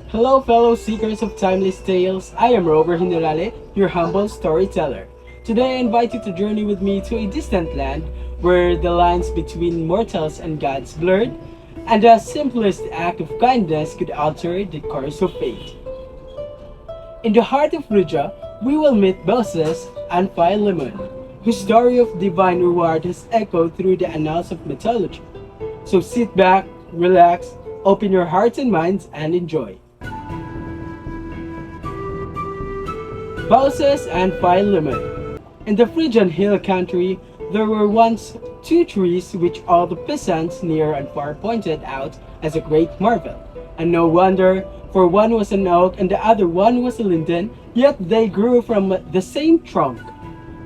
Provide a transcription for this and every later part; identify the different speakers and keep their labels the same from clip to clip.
Speaker 1: Hello, fellow seekers of timeless tales. I am Rover Hinurale, your humble storyteller. Today, I invite you to journey with me to a distant land where the lines between mortals and gods blurred, and the simplest act of kindness could alter the course of fate. In the heart of Phrygia, we will meet Baucis and Philemon, whose story of divine reward has echoed through the annals of mythology. So sit back, relax, open your hearts and minds, and enjoy. Baucis and Philemon. In the Phrygian hill country, there were once two trees which all the peasants near and far pointed out as a great marvel. And no wonder, for one was an oak and the other one was a linden, yet they grew from the same trunk.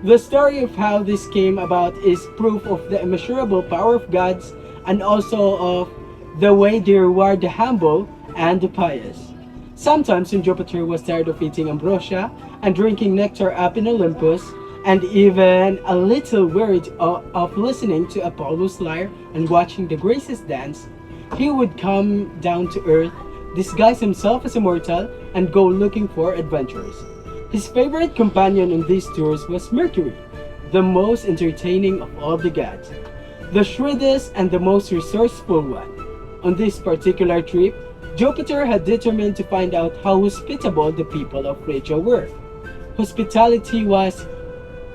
Speaker 1: The story of how this came about is proof of the immeasurable power of gods and also of the way they reward the humble and the pious. Sometimes when Jupiter was tired of eating ambrosia and drinking nectar up in Olympus, and even a little wearied of listening to Apollo's lyre and watching the Graces dance, he would come down to earth, disguise himself as a mortal, and go looking for adventures. His favorite companion on these tours was Mercury, the most entertaining of all the gods, the shrewdest and the most resourceful one. On this particular trip, Jupiter had determined to find out how hospitable the people of Phrygia were. Hospitality was,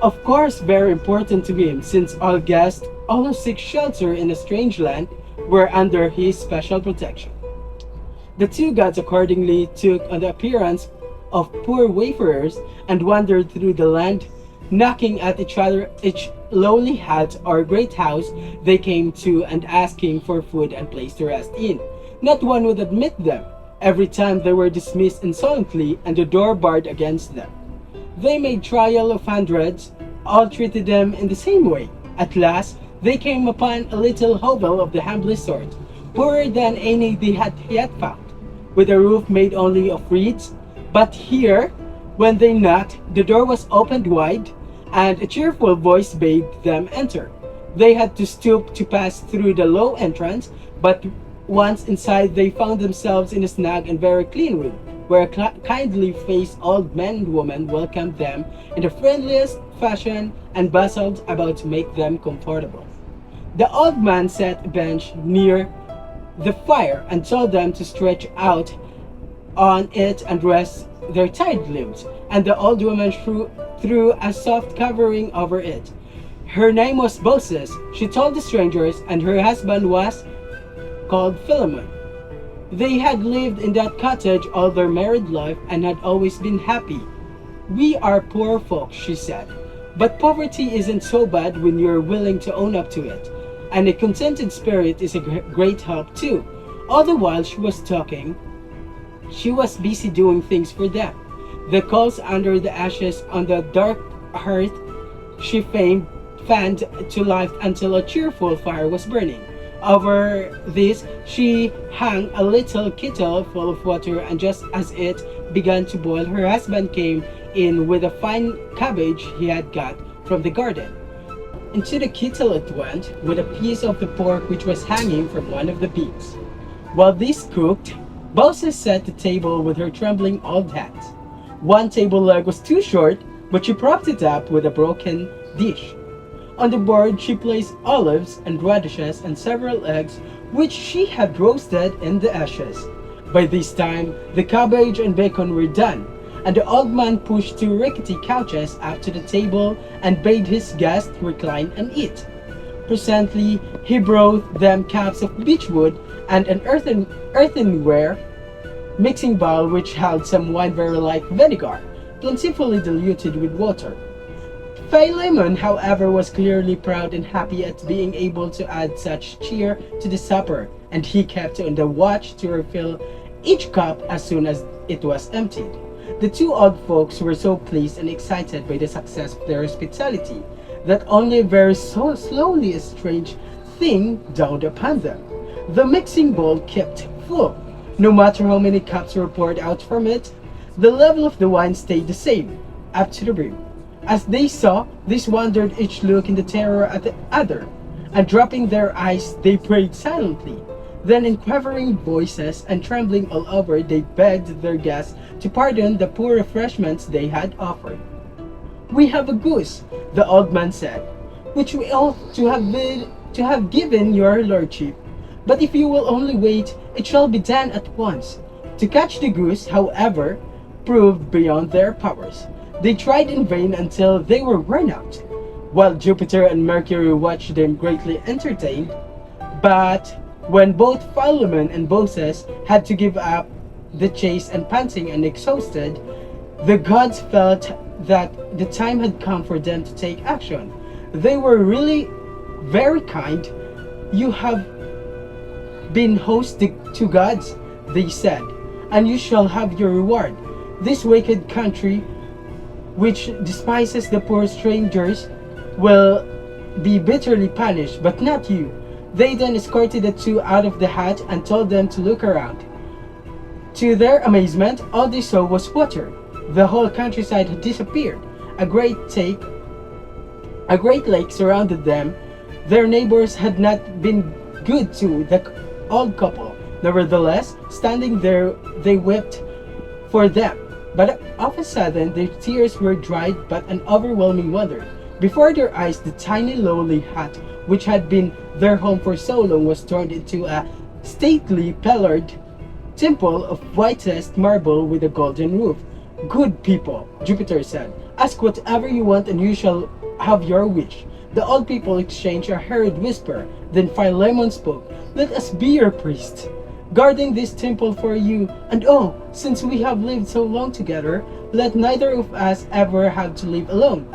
Speaker 1: of course, very important to him since all guests, all who seek shelter in a strange land, were under his special protection. The two gods accordingly took on the appearance of poor wayfarers and wandered through the land, knocking at each lowly hut or great house they came to and asking for food and place to rest in. Not one would admit them. Every time they were dismissed insolently and the door barred against them. They made trial of hundreds, all treated them in the same way. At last, they came upon a little hovel of the humblest sort, poorer than any they had yet found, with a roof made only of reeds. But here, when they knocked, the door was opened wide, and a cheerful voice bade them enter. They had to stoop to pass through the low entrance, but once inside they found themselves in a snug and very clean room, where a kindly-faced old man and woman welcomed them in the friendliest fashion and bustled about to make them comfortable. The old man set a bench near the fire and told them to stretch out on it and rest their tired limbs, and the old woman threw a soft covering over it. Her name was Baucis, she told the strangers, and her husband was called Philemon. They had lived in that cottage all their married life and had always been happy. "We are poor folks," she said, "but poverty isn't so bad when you're willing to own up to it. And a contented spirit is a great help too." All the while she was talking, she was busy doing things for them. The coals under the ashes on the dark hearth she fanned to life until a cheerful fire was burning. Over this, she hung a little kettle full of water, and just as it began to boil, her husband came in with a fine cabbage he had got from the garden. Into the kettle it went, with a piece of the pork which was hanging from one of the beams. While this cooked, Baucis set the table with her trembling old hands. One table leg was too short, but she propped it up with a broken dish. On the board she placed olives and radishes and several eggs which she had roasted in the ashes. By this time the cabbage and bacon were done, and the old man pushed two rickety couches up to the table and bade his guests recline and eat. Presently he brought them cups of beechwood and an earthenware mixing bowl which held some wine very like vinegar, plentifully diluted with water. Philemon, however, was clearly proud and happy at being able to add such cheer to the supper, and he kept on the watch to refill each cup as soon as it was emptied. The two old folks were so pleased and excited by the success of their hospitality that only very so slowly a strange thing dawned upon them. The mixing bowl kept full. No matter how many cups were poured out from it, the level of the wine stayed the same, up to the brim. As they saw, these wondered, each looking the terror at the other, and dropping their eyes, they prayed silently. Then in quavering voices and trembling all over, they begged their guests to pardon the poor refreshments they had offered. "We have a goose," the old man said, "which we ought to have given your lordship. But if you will only wait, it shall be done at once." To catch the goose, however, proved beyond their powers. They tried in vain until they were worn out, while Jupiter and Mercury watched them greatly entertained. But when both Philemon and Baucis had to give up the chase and panting and exhausted, the gods felt that the time had come for them to take action. They were really very kind. "You have been host to gods," they said, "and you shall have your reward. This wicked country, which despises the poor strangers, will be bitterly punished, but not you." They then escorted the two out of the hut and told them to look around. To their amazement, all they saw was water. The whole countryside had disappeared. A great lake surrounded them. Their neighbors had not been good to the old couple. Nevertheless, standing there, they wept for them. But of a sudden, their tears were dried by an overwhelming wonder. Before their eyes, the tiny lowly hut, which had been their home for so long, was turned into a stately pillared temple of whitest marble with a golden roof. "Good people," Jupiter said, "ask whatever you want and you shall have your wish." The old people exchanged a hurried whisper. Then Philemon spoke. "Let us be your priests, guarding this temple for you. And oh, since we have lived so long together, let neither of us ever have to live alone.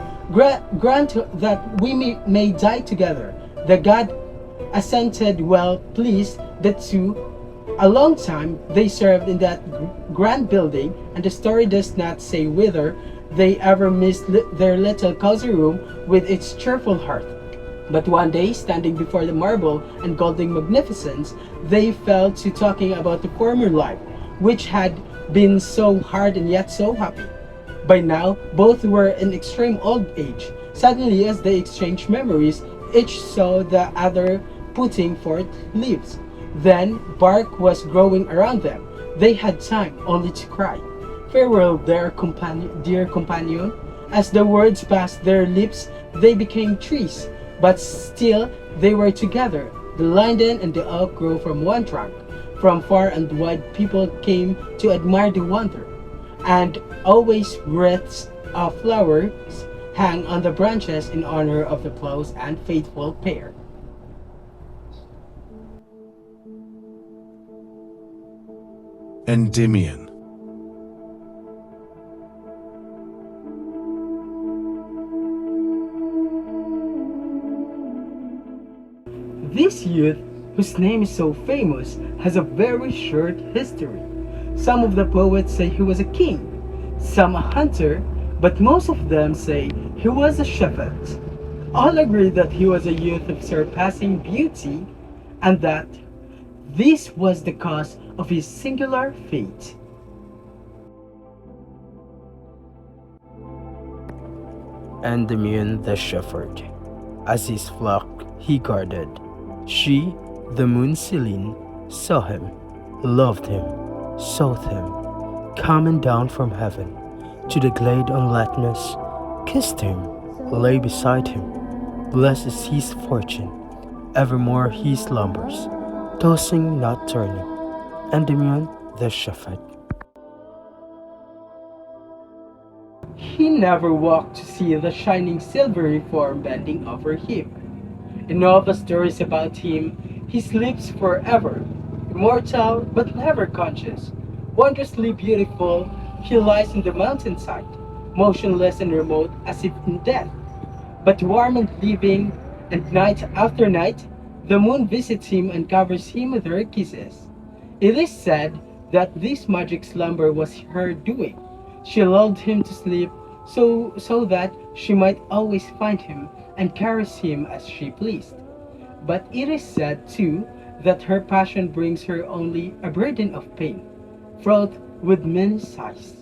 Speaker 1: Grant that we may die together." The god assented, well pleased. The two, a long time they served in that grand building, and the story does not say whether they ever missed their little cozy room with its cheerful hearth. But one day, standing before the marble and golden magnificence, they fell to talking about the former life, which had been so hard and yet so happy. By now, both were in extreme old age. Suddenly, as they exchanged memories, each saw the other putting forth leaves. Then bark was growing around them. They had time only to cry, "Farewell, dear companion." As the words passed their lips, they became trees, but still they were together. The linden and the oak grew from one trunk. From far and wide people came to admire the wonder, and always wreaths of flowers hang on the branches in honor of the close and faithful pair.
Speaker 2: Endymion.
Speaker 1: This youth, whose name is so famous, has a very short history. Some of the poets say he was a king, some a hunter, but most of them say he was a shepherd. All agree that he was a youth of surpassing beauty, and that this was the cause of his singular fate.
Speaker 3: Endymion the shepherd, as his flock he guarded. She, the moon Selene, saw him, loved him, sought him, coming down from heaven to the glade on Latmus, kissed him, lay beside him. Blessed is his fortune, evermore he slumbers, tossing not turning. Endymion the shepherd.
Speaker 1: He never walked to see the shining silvery form bending over him. In all the stories about him, he sleeps forever, immortal but never conscious. Wondrously beautiful, he lies in the mountainside, motionless and remote as if in death, but warm and living, and night after night, the moon visits him and covers him with her kisses. It is said that this magic slumber was her doing. She lulled him to sleep so that she might always find him and caress him as she pleased. But it is said too that her passion brings her only a burden of pain, fraught with many sighs.